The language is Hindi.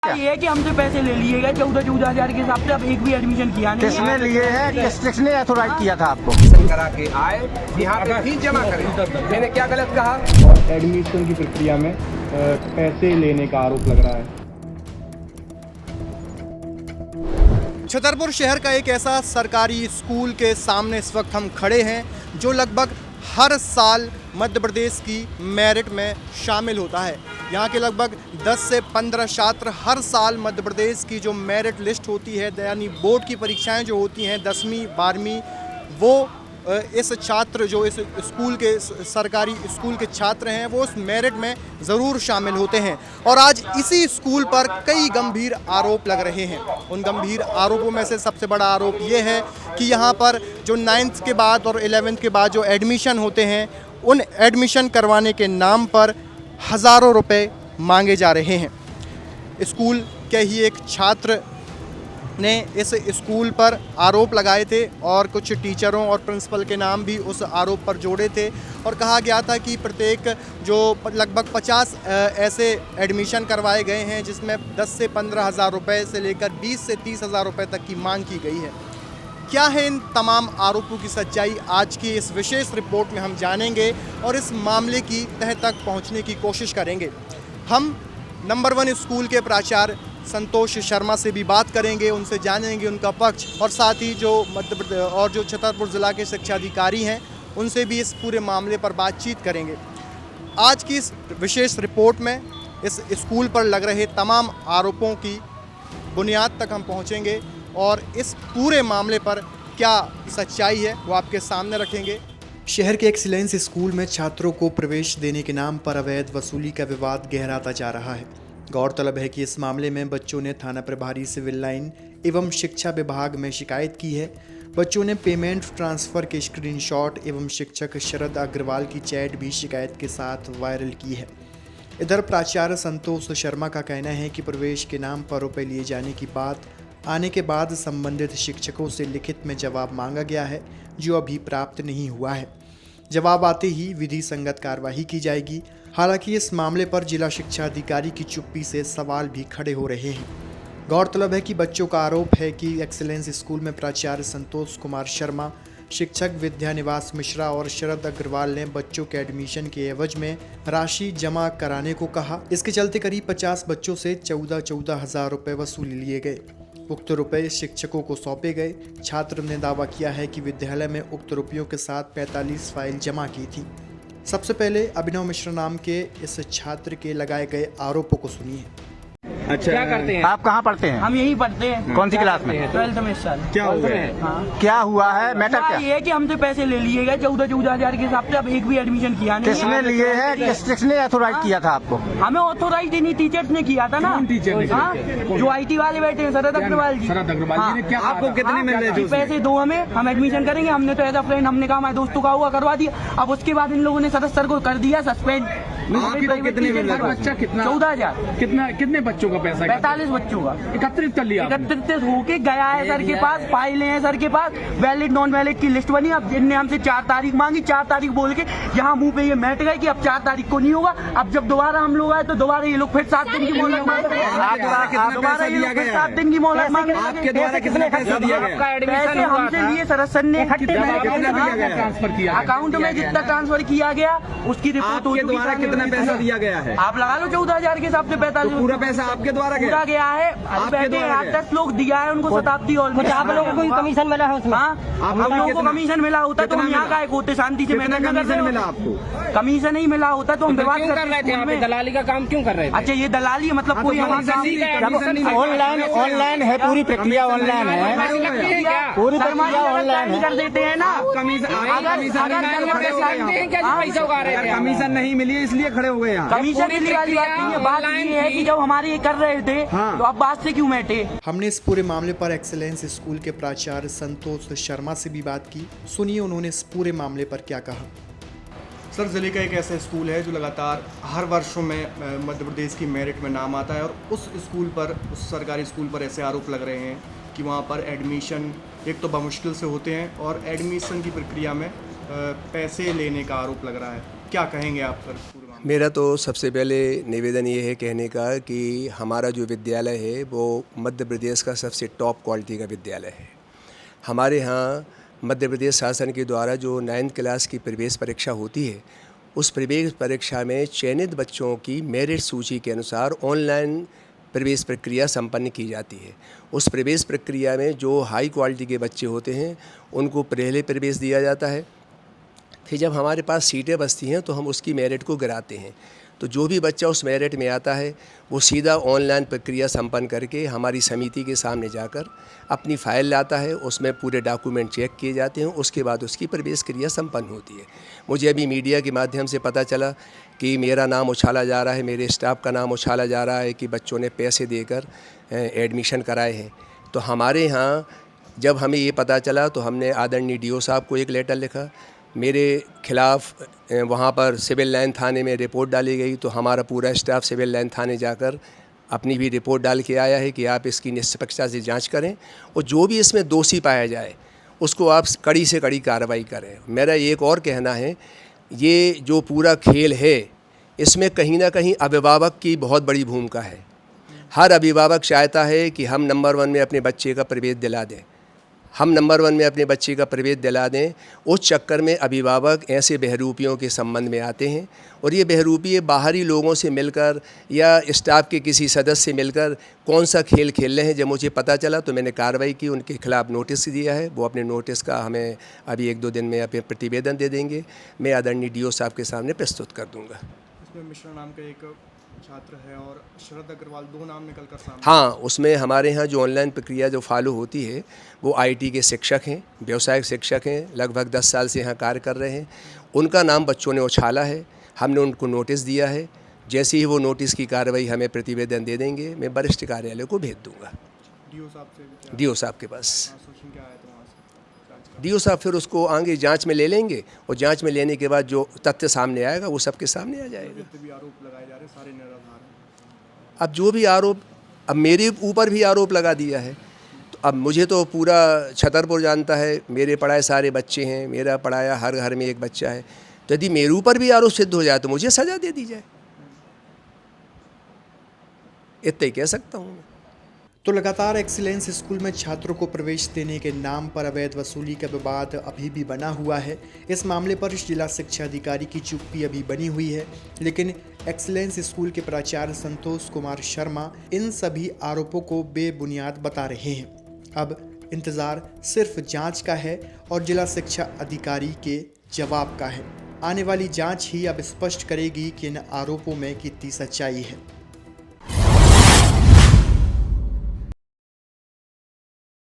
ये है कि हमसे पैसे ले लिए गए 14,000 के हिसाब से। अब एक भी एडमिशन किया नहीं। किसने लिए है? किसने ऑथोराइज किया था आपको? करा के आए यहाँ पे फीस जमा करें। मैंने क्या गलत कहा? एडमिशन की प्रक्रिया में पैसे लेने का आरोप लग रहा है। छतरपुर शहर का एक ऐसा सरकारी स्कूल के सामने इस वक्त हम खड़े हैं जो लगभग हर साल मध्य प्रदेश की मेरिट में शामिल होता है। यहाँ के लगभग 10 से 15 छात्र हर साल मध्य प्रदेश की जो मेरिट लिस्ट होती है, यानी बोर्ड की परीक्षाएं जो होती हैं 10वीं 12वीं, वो इस छात्र जो इस स्कूल के सरकारी स्कूल के छात्र हैं वो उस मेरिट में ज़रूर शामिल होते हैं। और आज इसी स्कूल पर कई गंभीर आरोप लग रहे हैं। उन गंभीर आरोपों में से सबसे बड़ा आरोप ये है कि यहाँ पर जो 9th के बाद और 11th के बाद जो एडमिशन होते हैं, उन एडमिशन करवाने के नाम पर हज़ारों रुपए मांगे जा रहे हैं। स्कूल के ही एक छात्र ने इस स्कूल पर आरोप लगाए थे और कुछ टीचरों और प्रिंसिपल के नाम भी उस आरोप पर जोड़े थे और कहा गया था कि प्रत्येक जो लगभग 50 ऐसे एडमिशन करवाए गए हैं जिसमें 10 से 15 हज़ार रुपये से लेकर 20 से 30 हज़ार रुपये तक की मांग की गई है। क्या है इन तमाम आरोपों की सच्चाई, आज की इस विशेष रिपोर्ट में हम जानेंगे और इस मामले की तह तक पहुंचने की कोशिश करेंगे। हम नंबर 1 स्कूल के प्राचार्य संतोष शर्मा से भी बात करेंगे, उनसे जानेंगे उनका पक्ष और साथ ही जो मध्य प्रदेश और जो छतरपुर ज़िला के शिक्षा अधिकारी हैं उनसे भी इस पूरे मामले पर बातचीत करेंगे। आज की इस विशेष रिपोर्ट में इस स्कूल पर लग रहे तमाम आरोपों की बुनियाद तक हम पहुंचेंगे और इस पूरे मामले पर क्या सच्चाई है वो आपके सामने रखेंगे। शहर के एक्सीलेंस स्कूल में छात्रों को प्रवेश देने के नाम पर अवैध वसूली का विवाद गहराता जा रहा है। गौरतलब है कि इस मामले में बच्चों ने थाना प्रभारी सिविल लाइन एवं शिक्षा विभाग में शिकायत की है। बच्चों ने पेमेंट ट्रांसफ़र के स्क्रीनशॉट एवं शिक्षक शरद अग्रवाल की चैट भी शिकायत के साथ वायरल की है। इधर प्राचार्य संतोष शर्मा का कहना है कि प्रवेश के नाम पर रुपये लिए जाने की बात आने के बाद संबंधित शिक्षकों से लिखित में जवाब मांगा गया है जो अभी प्राप्त नहीं हुआ है। जवाब आते ही विधि संगत कार्रवाई की जाएगी। हालांकि इस मामले पर जिला शिक्षा अधिकारी की चुप्पी से सवाल भी खड़े हो रहे हैं। गौरतलब है कि बच्चों का आरोप है कि एक्सीलेंस स्कूल में प्राचार्य संतोष कुमार शर्मा, शिक्षक विद्यानिवास मिश्रा और शरद अग्रवाल ने बच्चों के एडमिशन के एवज में राशि जमा कराने को कहा। इसके चलते करीब 50 बच्चों से 14 हज़ार रुपये वसूल लिए गए। उक्त रुपये शिक्षकों को सौंपे गए। छात्र ने दावा किया है कि विद्यालय में उक्त रुपयों के साथ 45 फाइल जमा की थी। सबसे पहले अभिनव मिश्रा नाम के इस छात्र के लगाए गए आरोपों को सुनिए। अच्छा, क्या करते हैं? आप कहाँ पढ़ते हैं? हम यहीं पढ़ते हैं। कौन सी क्लास में? 12th में इस साल। क्या हुआ है? क्या हुआ है? मैटर क्या? ये है कि हमसे पैसे ले लिए गए 14,000 के हिसाब से। अब एक भी एडमिशन किया नहीं। किसने लिए है? किसने ऑथोराइज किया था आपको? हमें ऑथोराइज नहीं, टीचर्स ने किया था ना। हाँ, जो IT वाले बैठे हैं, शरद अग्रवाल जी। ने क्या आपको कितने मिल रहे थे? पैसे दो हमें, हम एडमिशन करेंगे। हमने तो एज अ फ्रेंड हमने कहा हमारे दोस्तों का हुआ करवा दिया। अब उसके बाद इन लोगों ने सदस्य सर को कर दिया सस्पेंड। कितने मिल रहा? बच्चा कितना? 14,000। कितने बच्चों का पैसा? 45 बच्चों का एकत्रित कर लिया। एकत्रित होके गया है सर के पास, फाइलें हैं सर के पास, वैलिड नॉन वैलिड की लिस्ट बनी। अब जिनने हमसे 4 तारीख मांगी, 4 तारीख बोल के यहाँ मुंह पे ये मैट गए कि अब 4 तारीख को नहीं होगा। अब जब दोबारा हम लोग आए तो दोबारा ये लोग फिर 7 दिन की मोहलत मांग रहे हैं। दोबारा ये लोग फिर 7 दिन की मोहलत मांग रहे हैं। आपके द्वारा कितने पैसा दिया गया? पैसे हमसे लिए सरस सर ने ट्रांसफर किया अकाउंट में जितना ट्रांसफर किया गया उसकी रिपोर्ट हो चुकी है। कितना पैसा दिया गया है? आप लगा लो 14,000 के हिसाब से 45 पूरा पैसा आपके द्वारा पूरा गया है। आपके द्वारा 10 लोग दिया है उनको शताब्दी और आप लोगों को कमीशन मिला है उसमें। हम लोगों को कमीशन मिला होता तो हम यहाँ का एक होते शांति से मेहनत न करते। मिला आपको कमीशन नहीं मिला होता तो हम विवाद कर रहे थे। यहाँ पे दलाली का काम क्यों कर रहे थे? अच्छा, ये दलाली है मतलब कोई ऑनलाइन है, पूरी प्रक्रिया ऑनलाइन है, पूरी प्रक्रिया ऑनलाइन कर देते हैं ना। कमीशन नहीं मिली इसलिए खड़े हो गए यहाँ। कमीशन के लिए वाली बात नहीं है। बात ये है कि जब हमारे ये कर रहे थे तो अब बात से क्यों बैठे। हमने इस पूरे मामले पर एक्सीलेंस स्कूल के प्राचार्य संतोष शर्मा से भी बात की। सुनिए उन्होंने इस पूरे मामले पर क्या कहा। सर, ज़िले का एक ऐसा स्कूल है जो लगातार हर वर्षों में मध्य प्रदेश की मेरिट में नाम आता है और उस स्कूल पर, उस सरकारी स्कूल पर ऐसे आरोप लग रहे हैं कि वहाँ पर एडमिशन एक तो बमुश्किल से होते हैं और एडमिशन की प्रक्रिया में पैसे लेने का आरोप लग रहा है। क्या कहेंगे आप सर पूरे मामले? मेरा तो सबसे पहले निवेदन ये है कहने का कि हमारा जो विद्यालय है वो मध्य प्रदेश का सबसे टॉप क्वालिटी का विद्यालय है। हमारे यहाँ मध्य प्रदेश शासन के द्वारा जो 9th क्लास की प्रवेश परीक्षा होती है, उस प्रवेश परीक्षा में चयनित बच्चों की मेरिट सूची के अनुसार ऑनलाइन प्रवेश प्रक्रिया संपन्न की जाती है। उस प्रवेश प्रक्रिया में जो हाई क्वालिटी के बच्चे होते हैं उनको पहले प्रवेश दिया जाता है। फिर जब हमारे पास सीटें बचती हैं तो हम उसकी मेरिट को गिराते हैं। तो जो भी बच्चा उस मेरिट में आता है वो सीधा ऑनलाइन प्रक्रिया संपन्न करके हमारी समिति के सामने जाकर अपनी फ़ाइल लाता है, उसमें पूरे डॉक्यूमेंट चेक किए जाते हैं, उसके बाद उसकी प्रवेश क्रिया संपन्न होती है। मुझे अभी मीडिया के माध्यम से पता चला कि मेरा नाम उछाला जा रहा है, मेरे स्टाफ का नाम उछाला जा रहा है कि बच्चों ने पैसे देकर एडमिशन कराए हैं। तो हमारे यहाँ जब हमें ये पता चला तो हमने आदरणीय DO साहब को एक लेटर लिखा, मेरे खिलाफ़ वहाँ पर सिविल लाइन थाने में रिपोर्ट डाली गई। तो हमारा पूरा स्टाफ सिविल लाइन थाने जाकर अपनी भी रिपोर्ट डाल के आया है कि आप इसकी निष्पक्षता से जांच करें और जो भी इसमें दोषी पाया जाए उसको आप कड़ी से कड़ी कार्रवाई करें। मेरा एक और कहना है, ये जो पूरा खेल है इसमें कहीं ना कहीं अभिभावक की बहुत बड़ी भूमिका है। हर अभिभावक चाहता है कि हम नंबर 1 में अपने बच्चे का प्रवेश दिला दें, हम नंबर 1 में अपने बच्चे का प्रवेश दिला दें। उस चक्कर में अभिभावक ऐसे बहरूपियों के संबंध में आते हैं और ये बहरूपी बाहरी लोगों से मिलकर या स्टाफ के किसी सदस्य से मिलकर कौन सा खेल खेल रहे हैं। जब मुझे पता चला तो मैंने कार्रवाई की, उनके खिलाफ़ नोटिस दिया है। वो अपने नोटिस का हमें अभी 1-2 दिन में अपने प्रतिवेदन दे देंगे, मैं आदरणीय DO साहब के सामने प्रस्तुत कर दूँगा। इसमें मिश्रा नाम का एक छात्र है और शरद अग्रवाल, 2 नाम निकल कर सामने। हाँ, उसमें हमारे यहाँ जो ऑनलाइन प्रक्रिया जो फॉलो होती है वो IT के शिक्षक हैं, व्यावसायिक शिक्षक हैं, लगभग 10 साल से यहाँ कार्य कर रहे हैं। उनका नाम बच्चों ने उछाला है, हमने उनको नोटिस दिया है। जैसे ही वो नोटिस की कार्रवाई हमें प्रतिवेदन दे देंगे, मैं वरिष्ठ कार्यालय को भेज दूँगा, DO साहब के पास। DO साहब फिर उसको आगे जांच में ले लेंगे और जांच में लेने के बाद जो तथ्य सामने आएगा वो सबके सामने आ जाएगा। आरोप लगाए जा रहे हैं, सारे निराधार हैं। अब जो भी आरोप, अब मेरे ऊपर भी आरोप लगा दिया है तो अब मुझे तो पूरा छतरपुर जानता है, मेरे पढ़ाए सारे बच्चे हैं, मेरा पढ़ाया हर घर में एक बच्चा है। तो यदि मेरे ऊपर भी आरोप सिद्ध हो जाए तो मुझे सज़ा दे दी जाए, इतना ही कह सकता हूँ। तो लगातार एक्सीलेंस स्कूल में छात्रों को प्रवेश देने के नाम पर अवैध वसूली का विवाद अभी भी बना हुआ है। इस मामले पर जिला शिक्षा अधिकारी की चुप्पी अभी बनी हुई है, लेकिन एक्सीलेंस स्कूल के प्राचार्य संतोष कुमार शर्मा इन सभी आरोपों को बेबुनियाद बता रहे हैं। अब इंतज़ार सिर्फ जांच का है और जिला शिक्षा अधिकारी के जवाब का है। आने वाली जांच ही अब स्पष्ट करेगी कि इन आरोपों में कितनी सच्चाई है।